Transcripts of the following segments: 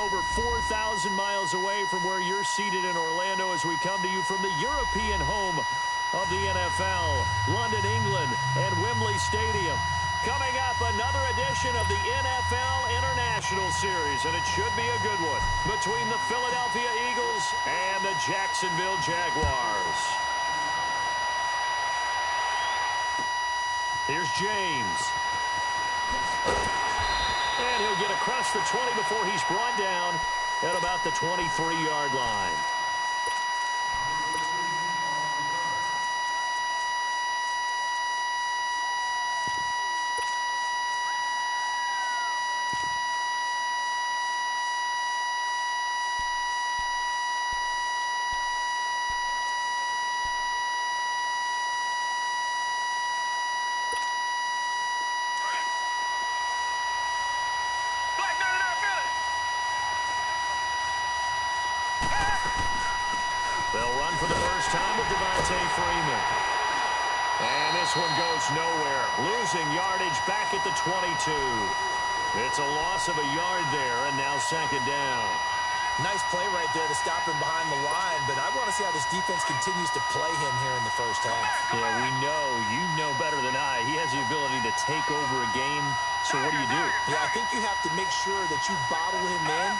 over 4,000 miles away from where you're seated in Orlando as we come to you from the European home of the NFL, London, England, and Wembley Stadium. Coming up, another edition of the NFL International Series, and it should be a good one, between the Philadelphia Eagles and the Jacksonville Jaguars. Here's James. And he'll get across the 20 before he's brought down at about the 23-yard line. They'll run for the first time with Devontae Freeman. And this one goes nowhere. Losing yardage back at the 22. It's a loss of a yard there, and now second down. Nice play right there to stop him behind the line, but I want to see how this defense continues to play him here in the first half. Yeah, you know better than I. He has the ability to take over a game, so what do? Yeah, I think you have to make sure that you bottle him in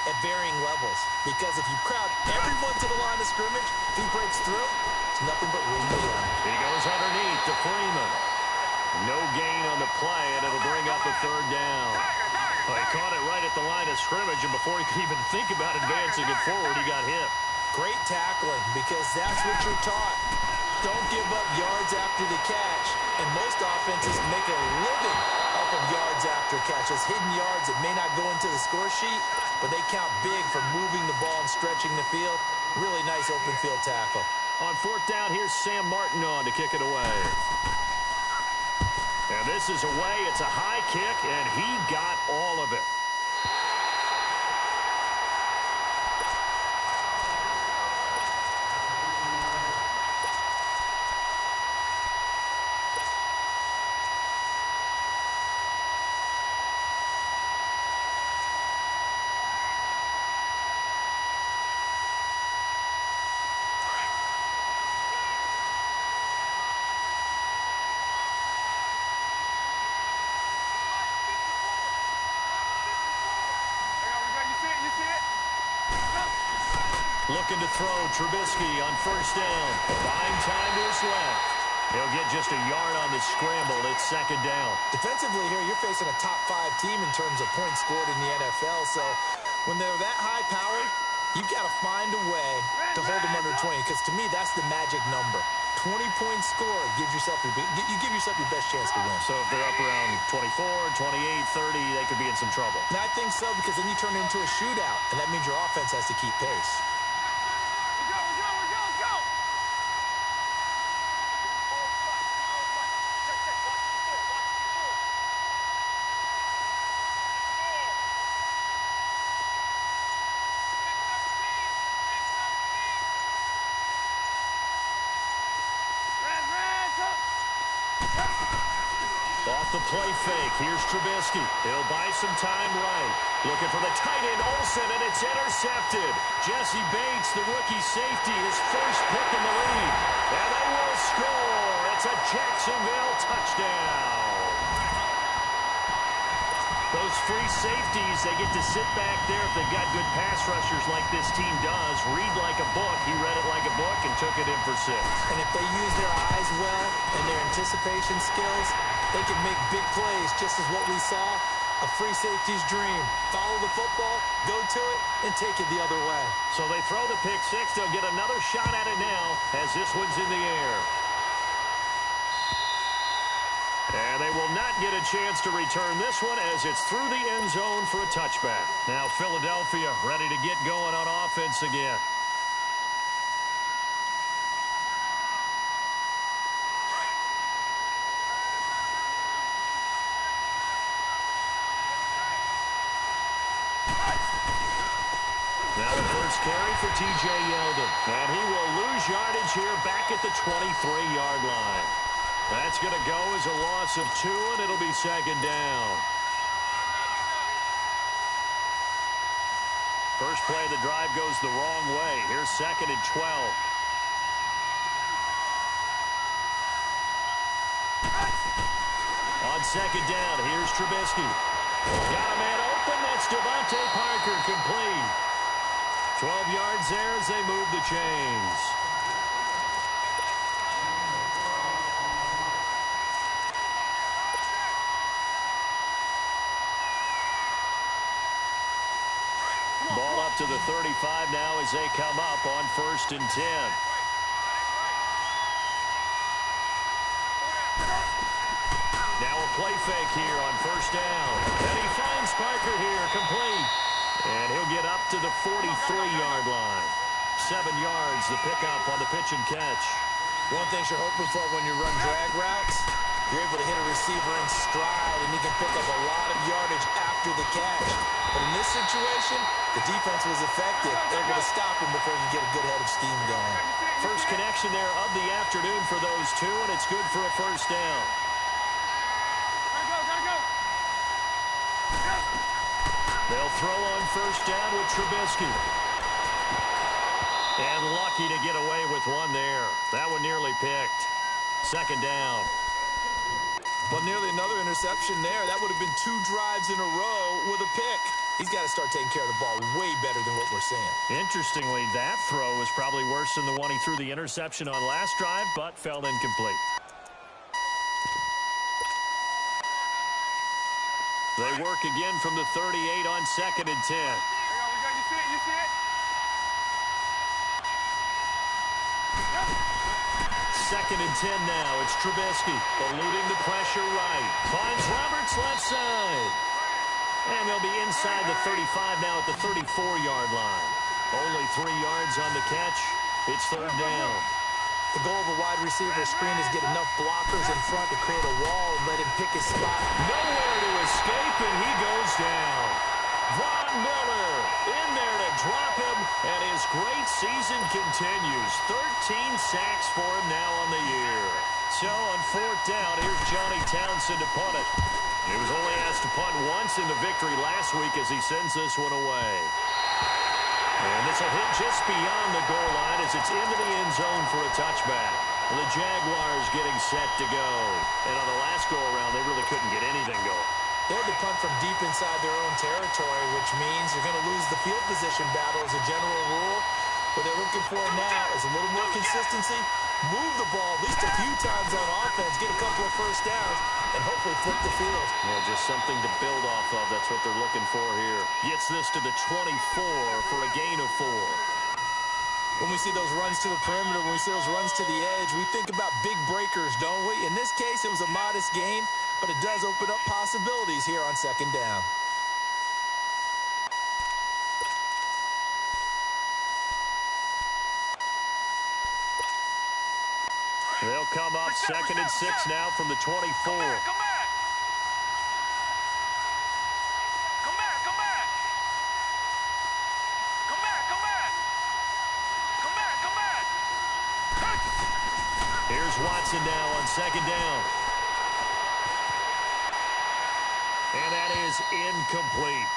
at varying levels, because if you crowd everyone to the line of scrimmage, if he breaks through, it's nothing but room to run. He goes underneath to Freeman. No gain on the play, and it'll bring up a third down. Well, he caught it right at the line of scrimmage, and before he could even think about advancing it forward, he got hit. Great tackling, because that's what you're taught. Don't give up yards after the catch, and most offenses make a living off of yards after catch. Those hidden yards that may not go into the score sheet, but they count big for moving the ball and stretching the field. Really nice open field tackle. On fourth down, here's Sam Martin on to kick it away. And this is away. It's a high kick, and he got all of it. Looking to throw, Trubisky on first down. Buying time to his left. He'll get just a yard on the scramble. It's second down. Defensively here, you're facing a top-5 team in terms of points scored in the NFL. So when they're that high-powered, you've got to find a way to hold them under 20, because to me, that's the magic number. 20-point score gives yourself you give yourself your best chance to win. So if they're up around 24, 28, 30, they could be in some trouble. And I think so, because then you turn it into a shootout, and that means your offense has to keep pace. Off the play fake, here's Trubisky. He'll buy some time right. Looking for the tight end, Olsen, and it's intercepted. Jesse Bates, the rookie safety, his first pick in the league. And they will score. It's a Jacksonville touchdown. Those free safeties, they get to sit back there if they've got good pass rushers like this team does. Read like a book. He read it like a book and took it in for 6. And if they use their eyes well and their anticipation skills, they can make big plays, just as what we saw, a free safety's dream. Follow the football, go to it, and take it the other way. So they throw the pick 6. They'll get another shot at it now as this one's in the air. And they will not get a chance to return this one as it's through the end zone for a touchback. Now Philadelphia ready to get going on offense again. Now the first carry for T.J. Yeldon. And he will lose yardage here back at the 23-yard line. That's going to go as a loss of 2, and it'll be second down. First play of the drive goes the wrong way. Here's 2nd and 12. On 2nd down, here's Trubisky. Got a man open. That's Devontae Parker, complete. 12 yards there as they move the chains. Ball up to the 35 now as they come up on 1st and 10. Now a play fake here on 1st down. And he finds Parker here, complete. And he'll get up to the 43-yard line. 7 yards, the pickup on the pitch and catch. One thing you're hoping for when you run drag routes, you're able to hit a receiver in stride, and he can pick up a lot of yardage after the catch. But in this situation, the defense was effective, able to stop him before he could get a good head of steam going. First connection there of the afternoon for those two, and it's good for a 1st down. They'll throw on 1st down with Trubisky. And lucky to get away with one there. That one nearly picked. 2nd down. But nearly another interception there. That would have been 2 drives in a row with a pick. He's got to start taking care of the ball way better than what we're seeing. Interestingly, that throw was probably worse than the one he threw the interception on last drive, but fell incomplete. They work again from the 38 on 2nd and 10. You see it, you see it? 2nd and 10 now. It's Trubisky eluding the pressure right. Finds Roberts left side. And they'll be inside the 35 now at the 34-yard line. Only 3 yards on the catch. It's 3rd down. The goal of a wide receiver screen is get enough blockers in front to create a wall and let him pick his spot. Nowhere to escape, and he goes down. Von Miller in there to drop him, and his great season continues. 13 sacks for him now on the year. So on 4th down, here's Johnny Townsend to punt it. He was only asked to punt once in the victory last week as he sends this one away. And this will hit just beyond the goal line as it's into the end zone for a touchback. The Jaguars getting set to go. And on the last go-around, they really couldn't get anything going. They had to punt from deep inside their own territory, which means you're going to lose the field position battle as a general rule. What they're looking for now is a little more consistency, move the ball at least a few times on offense, get a couple of 1st downs, and hopefully flip the field. Yeah, just something to build off of. That's what they're looking for here. Gets this to the 24 for a gain of 4. When we see those runs to the perimeter, when we see those runs to the edge, we think about big breakers, don't we? In this case, it was a modest gain, but it does open up possibilities here on 2nd down. They'll come up 2nd and 6 now from the 24. Come back. Here's Watson now on 2nd down. And that is incomplete.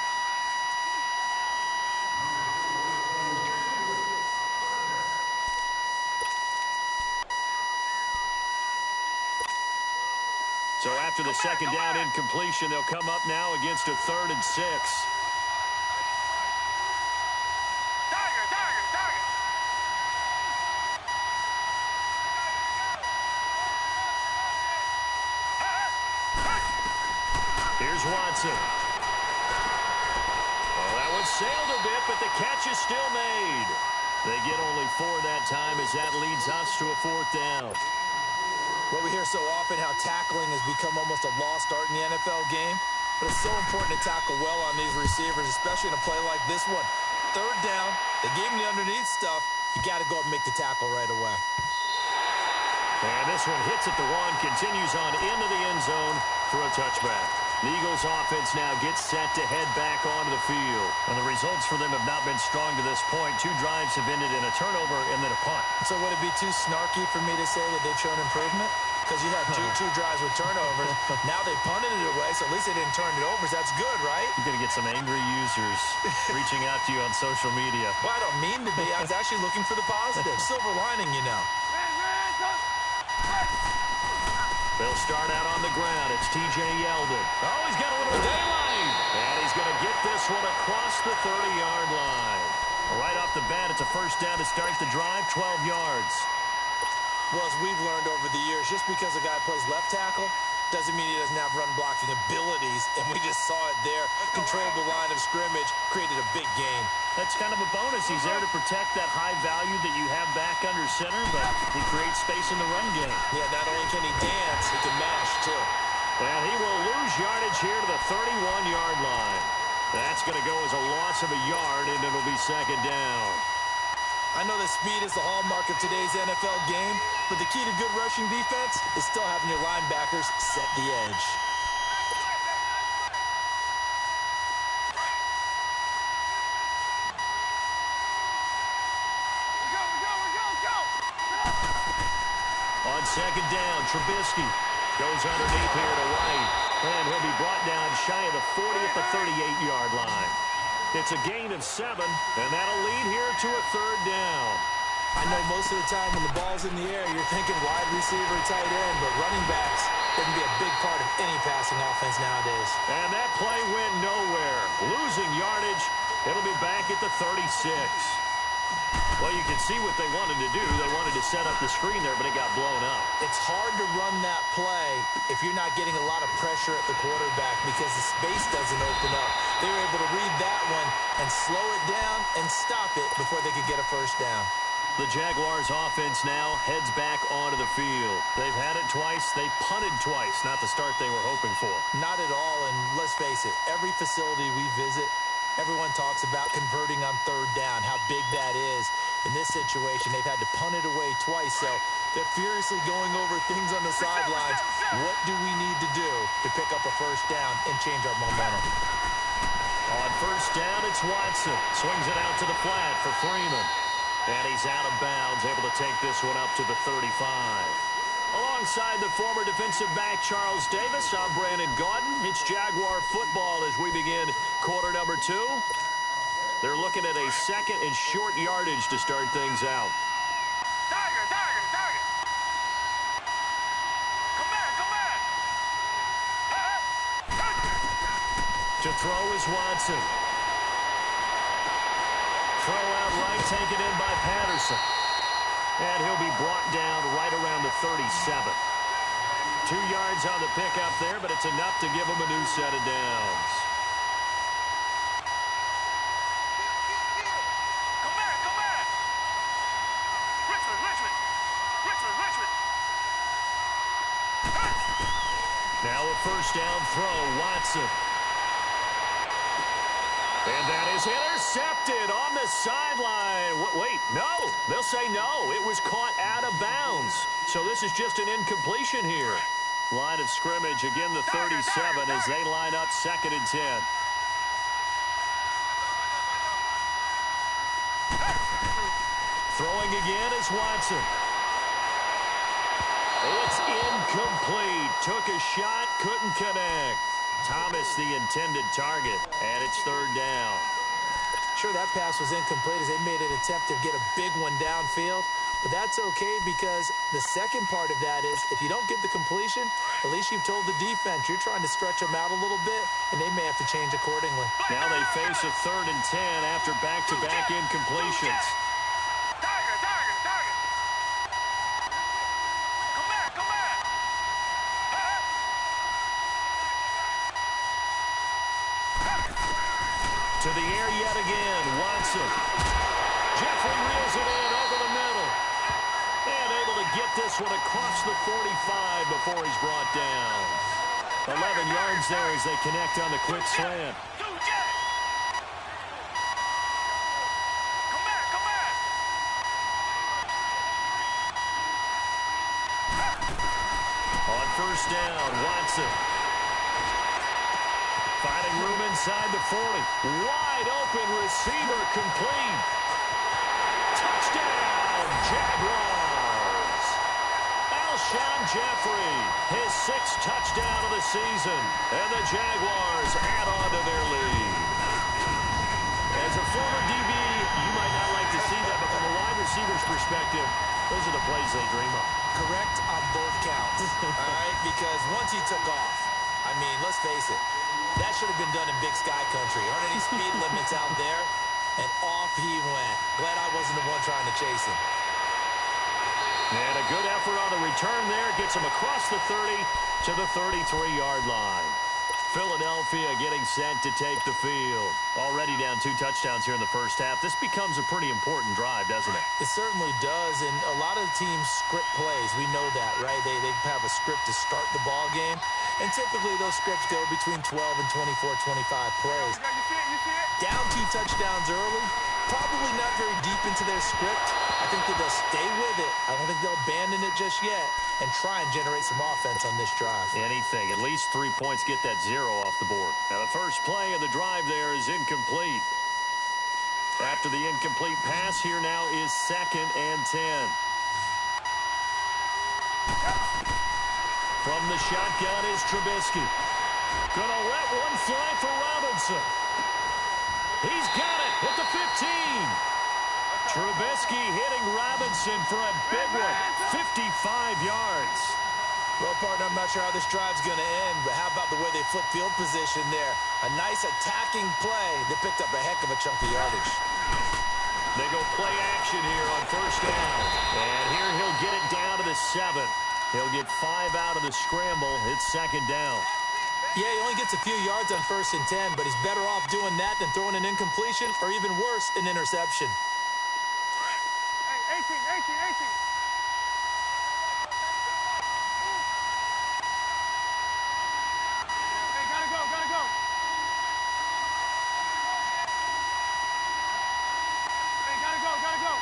So after the 2nd down incompletion, they'll come up now against a 3rd and 6. Here's Watson. Well, that one sailed a bit, but the catch is still made. They get only 4 that time as that leads us to a 4th down. Well, we hear so often how tackling has become almost a lost art in the NFL game, but it's so important to tackle well on these receivers, especially in a play like this one. 3rd down, they gave him the underneath stuff. You got to go up and make the tackle right away. And this one hits at the 1, continues on into the end zone for a touchback. The Eagles offense now gets set to head back onto the field. And the results for them have not been strong to this point. 2 drives have ended in a turnover and then a punt. So would it be too snarky for me to say that they've shown improvement? Because you had two drives with turnovers. Now they punted it away, so at least they didn't turn it over. So that's good, right? You're going to get some angry users reaching out to you on social media. Well, I don't mean to be. I was actually looking for the positive. Silver lining, you know. They'll start out on the ground. It's T.J. Yeldon. Oh, he's got a little daylight. And he's going to get this one across the 30-yard line. Right off the bat, it's a first down to start the drive, 12 yards. Well, as we've learned over the years, just because a guy plays left tackle doesn't mean he doesn't have run-blocking abilities, and we just saw it there. Controlled the line of scrimmage, created a big gain. That's kind of a bonus. He's there to protect that high value that you have back under center, but he creates space in the run game. Yeah, not only can he dance, he can mash, too. And he will lose yardage here to the 31-yard line. That's going to go as a loss of a yard, and it'll be second down. I know that speed is the hallmark of today's NFL game, but the key to good rushing defense is still having your linebackers set the edge. On second down, Trubisky goes underneath here to White, and he'll be brought down shy of the 40 at the 38-yard line. It's a gain of 7, and that'll lead here to a third down. I know most of the time when the ball's in the air, you're thinking wide receiver, tight end, but running backs can be a big part of any passing offense nowadays. And that play went nowhere. Losing yardage, it'll be back at the 36. Well, you can see what they wanted to do. They wanted to set up the screen there, but it got blown up. It's hard to run that play if you're not getting a lot of pressure at the quarterback because the space doesn't open up. They were able to read that one and slow it down and stop it before they could get a first down. The Jaguars offense now heads back onto the field. They've had it twice. They punted twice. Not the start they were hoping for. Not at all, and let's face it, every facility we visit, everyone talks about converting on third down, how big that is. In this situation, they've had to punt it away twice, so they're furiously going over things on the sidelines. What do we need to do to pick up a first down and change our momentum? On first down, it's Watson. Swings it out to the flat for Freeman. And he's out of bounds, able to take this one up to the 35. Alongside the former defensive back Charles Davis, I'm Brandon Gaudin. It's Jaguar football as we begin quarter number 2. They're looking at a second and short yardage to start things out. Tiger. Come back. To throw is Watson. Throw out right, taken in by Patterson. And he'll be brought down right around the 37. 2 yards on the pickup there, but it's enough to give him a new set of downs. Come back. Richmond. Now a first down throw, Watson. And that is intercepted on the sideline. Wait, no. They'll say no. It was caught out of bounds. So this is just an incompletion here. Line of scrimmage, again the 37 as they line up second and 10. Throwing again is Watson. It's incomplete. Took a shot, couldn't connect. Thomas the intended target, and it's third down. Sure, that pass was incomplete as they made an attempt to get a big one downfield, but that's okay because the second part of that is if you don't get the completion, at least you've told the defense you're trying to stretch them out a little bit, and they may have to change accordingly. Now they face a third and 10 after back-to-back incompletions. To the air yet again, Watson. Jeffrey reels it in over the middle. And able to get this one across the 45 before he's brought down. 11 yards there as they connect on the quick slant. Come back. On first down, Watson. room inside the 40. Wide open receiver complete. Touchdown, Jaguars. Alshon Jeffrey, his 6th touchdown of the season. And the Jaguars add on to their lead. As a former DB, you might not like to see that, but from a wide receiver's perspective, those are the plays they dream of. Correct on both counts, all right? Because once he took off, I mean, let's face it, that should have been done in Big Sky Country. Aren't any speed limits out there? And off he went. Glad I wasn't the one trying to chase him. And a good effort on the return there. Gets him across the 30 to the 33-yard line. Philadelphia getting set to take the field. Already down 2 touchdowns here in the first half. This becomes a pretty important drive, doesn't it? It certainly does, and a lot of the teams script plays. We know that, right? They have a script to start the ball game, and typically those scripts go between 12 and 24, 25 plays. You see it? Down 2 touchdowns early, probably not very deep into their script. I think that they'll stay with it. I don't think they'll abandon it just yet and try and generate some offense on this drive. Anything. At least 3 points, get that 0 off the board. Now, the first play of the drive there is incomplete. After the incomplete pass, here now is 2nd and 10. From the shotgun is Trubisky. Gonna let one fly for Robinson. He's got it at the 15. Trubisky hitting Robinson for a big one. 55 yards. Well, partner, I'm not sure how this drive's going to end, but how about the way they flip field position there? A nice attacking play. They picked up a heck of a chunk of yardage. They go play action here on first down. And here he'll get it down to the 7. He'll get 5 out of the scramble. It's 2nd down. Yeah, he only gets a few yards on 1st and 10, but he's better off doing that than throwing an incompletion or even worse, an interception. Hey, 18. Hey, gotta go. Hey, gotta go.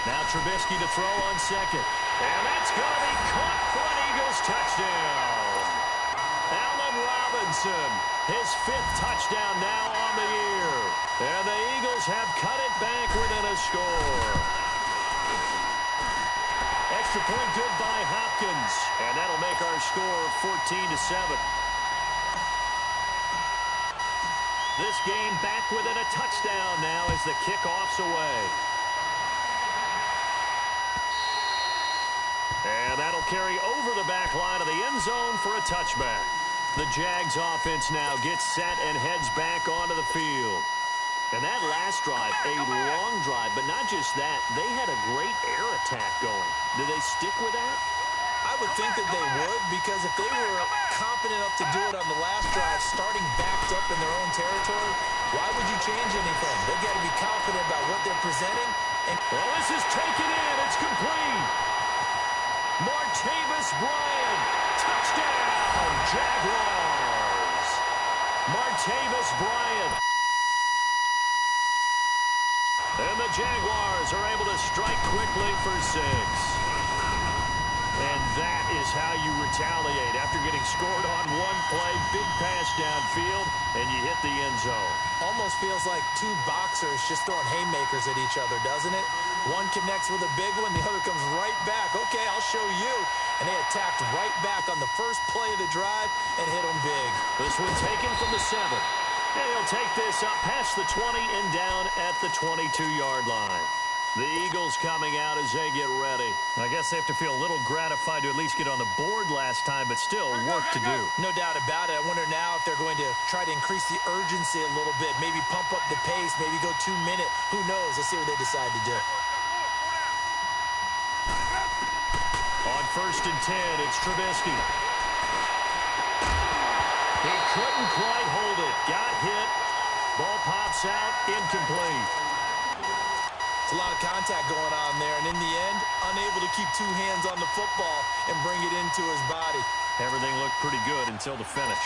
Now Trubisky to throw on 2nd. And that's going to be caught for an Eagles touchdown. Allen Robinson, his 5th touchdown now on the year. And the Eagles have cut it back within a score. Extra point good by Hopkins. And that'll make our score 14-7. This game back within a touchdown now as the kickoff's away. And that'll carry over the back line of the end zone for a touchback. The Jags offense now gets set and heads back onto the field. And that last drive, a long drive, but not just that. They had a great air attack going. Do they stick with that? I would think that they would, because if they were confident enough to do it on the last drive, starting backed up in their own territory, why would you change anything? They've got to be confident about what they're presenting. And well, this is taken in. It's complete. Martavis Bryant, touchdown, Jaguars. Martavis Bryant. And the Jaguars are able to strike quickly for 6. And that is how you retaliate after getting scored on one play, big pass downfield, and you hit the end zone. almost feels like 2 boxers just throwing haymakers at each other, doesn't it? One connects with a big one, the other comes right back. Okay, I'll show you. And they attacked right back on the first play of the drive and hit them big. This one taken from the 7. And he'll take this up past the 20 and down at the 22-yard line. The Eagles coming out as they get ready. I guess they have to feel a little gratified to at least get on the board last time, but still work to do. No doubt about it. I wonder now if they're going to try to increase the urgency a little bit, maybe pump up the pace, maybe go 2-minute. Who knows? Let's see what they decide to do. On 1st and 10, it's Trubisky. He couldn't quite hold it. Got hit. Ball pops out. Incomplete. A lot of contact going on there, and in the end, unable to keep 2 hands on the football and bring it into his body. Everything looked pretty good until the finish.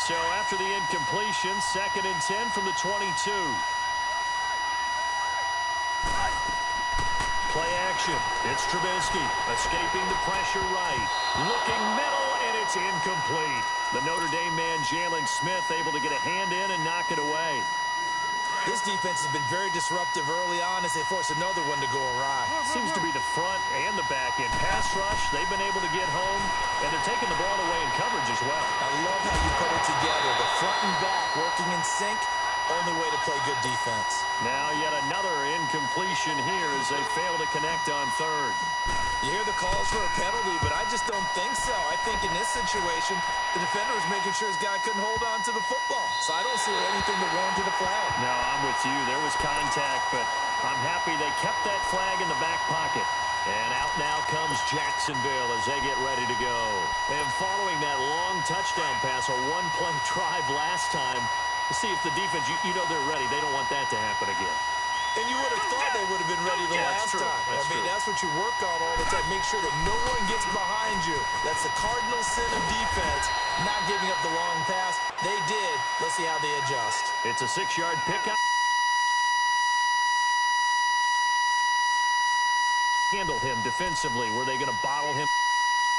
So after the incompletion, 2nd and 10 from the 22. Play action. It's Trubisky escaping the pressure right. Looking middle, and it's incomplete. The Notre Dame man, Jalen Smith, able to get a hand in and knock it away. This defense has been very disruptive early on as they force another one to go awry. Seems to be the front and the back end. Pass rush, they've been able to get home, and they're taking the ball away in coverage as well. I love how you put it together. The front and back working in sync. Only way to play good defense. Now yet another incompletion here as they fail to connect on third. You hear the calls for a penalty, but I just don't think so. I think in this situation, the defender was making sure his guy couldn't hold on to the football. So I don't see anything to warrant to the flag. No, I'm with you. There was contact, but I'm happy they kept that flag in the back pocket. And out now comes Jacksonville as they get ready to go. And following that long touchdown pass, a one-play drive last time, to see if the defense, you know they're ready. They don't want that to happen again. And you would have thought they would have been ready the last time. That's what you work on all the time. Make sure that no one gets behind you. That's the cardinal sin of defense, not giving up the long pass. They did. Let's see how they adjust. It's a 6-yard pickup. Handle him defensively. Were they going to bottle him?